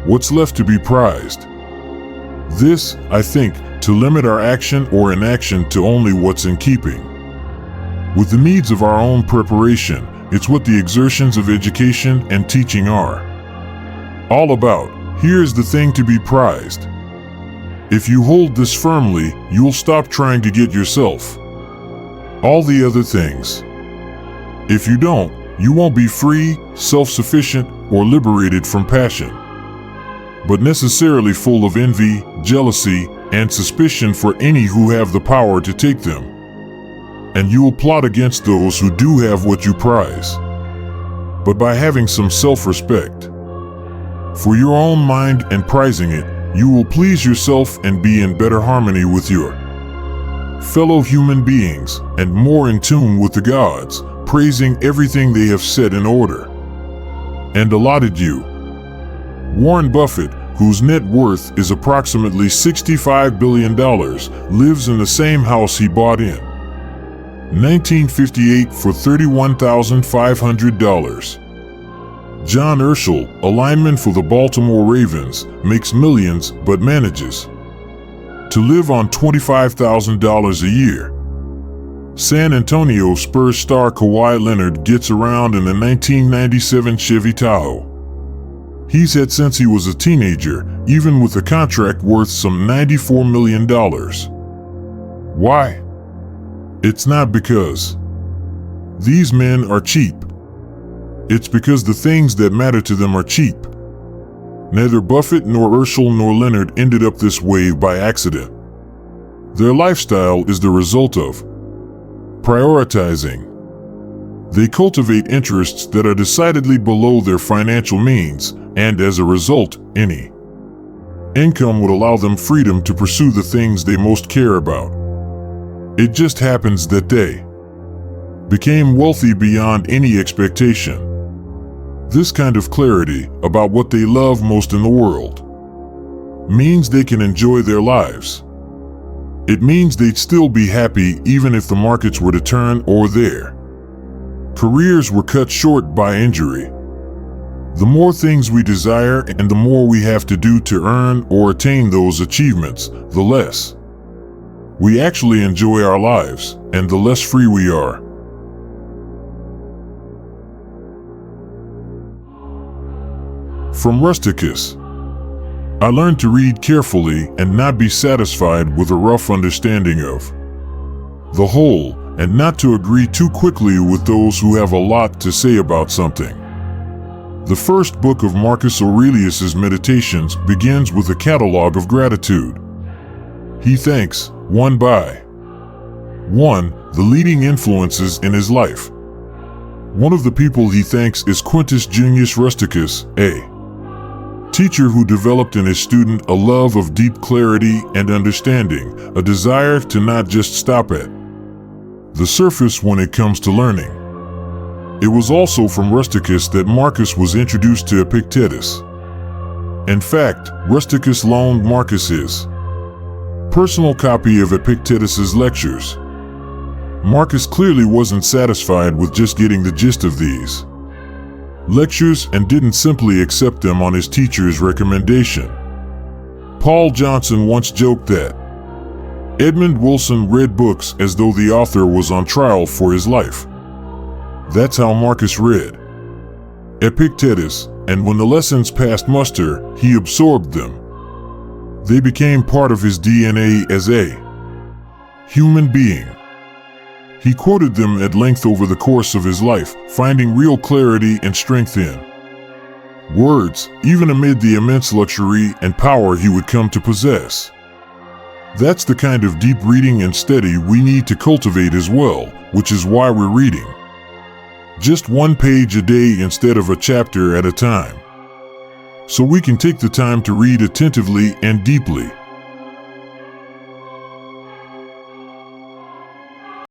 what's left to be prized? This, I think, to limit our action or inaction to only what's in keeping with the needs of our own preparation. It's what the exertions of education and teaching are all about. Here's the thing to be prized. If you hold this firmly, you'll stop trying to get yourself all the other things. If you don't, you won't be free, self-sufficient, or liberated from passion, but necessarily full of envy, jealousy, and suspicion for any who have the power to take them. And you will plot against those who do have what you prize. But by having some self-respect for your own mind and prizing it, you will please yourself and be in better harmony with your fellow human beings, and more in tune with the gods, praising everything they have set in order and allotted you. Warren Buffett, whose net worth is approximately $65 billion, lives in the same house he bought in 1958 for $31,500. John Urschel, a lineman for the Baltimore Ravens, makes millions but manages to live on $25,000 a year. San Antonio Spurs star Kawhi Leonard gets around in a 1997 Chevy Tahoe he's had since he was a teenager, even with a contract worth some $94 million. Why? It's not because these men are cheap. It's because the things that matter to them are cheap. Neither Buffett nor Urschel nor Leonard ended up this way by accident. Their lifestyle is the result of prioritizing. They cultivate interests that are decidedly below their financial means, and as a result, any income would allow them freedom to pursue the things they most care about. It just happens that they became wealthy beyond any expectation. This kind of clarity about what they love most in the world means they can enjoy their lives. It means they'd still be happy even if the markets were to turn or their careers were cut short by injury. The more things we desire and the more we have to do to earn or attain those achievements, the less we actually enjoy our lives, and the less free we are. From Rusticus: I learned to read carefully and not be satisfied with a rough understanding of the whole, and not to agree too quickly with those who have a lot to say about something. The first book of Marcus Aurelius's Meditations begins with a catalog of gratitude. He thanks, one by one, the leading influences in his life. One of the people he thanks is Quintus Junius Rusticus, a teacher who developed in his student a love of deep clarity and understanding, a desire to not just stop at the surface when it comes to learning. It was also from Rusticus that Marcus was introduced to Epictetus. In fact, Rusticus loaned Marcus his personal copy of Epictetus's lectures. Marcus clearly wasn't satisfied with just getting the gist of these lectures and didn't simply accept them on his teacher's recommendation. Paul Johnson once joked that Edmund Wilson read books as though the author was on trial for his life. That's how Marcus read Epictetus, and when the lessons passed muster, he absorbed them. They became part of his DNA as a human being. He quoted them at length over the course of his life, finding real clarity and strength in words, even amid the immense luxury and power he would come to possess. That's the kind of deep reading and study we need to cultivate as well, which is why we're reading just one page a day instead of a chapter at a time, so we can take the time to read attentively and deeply.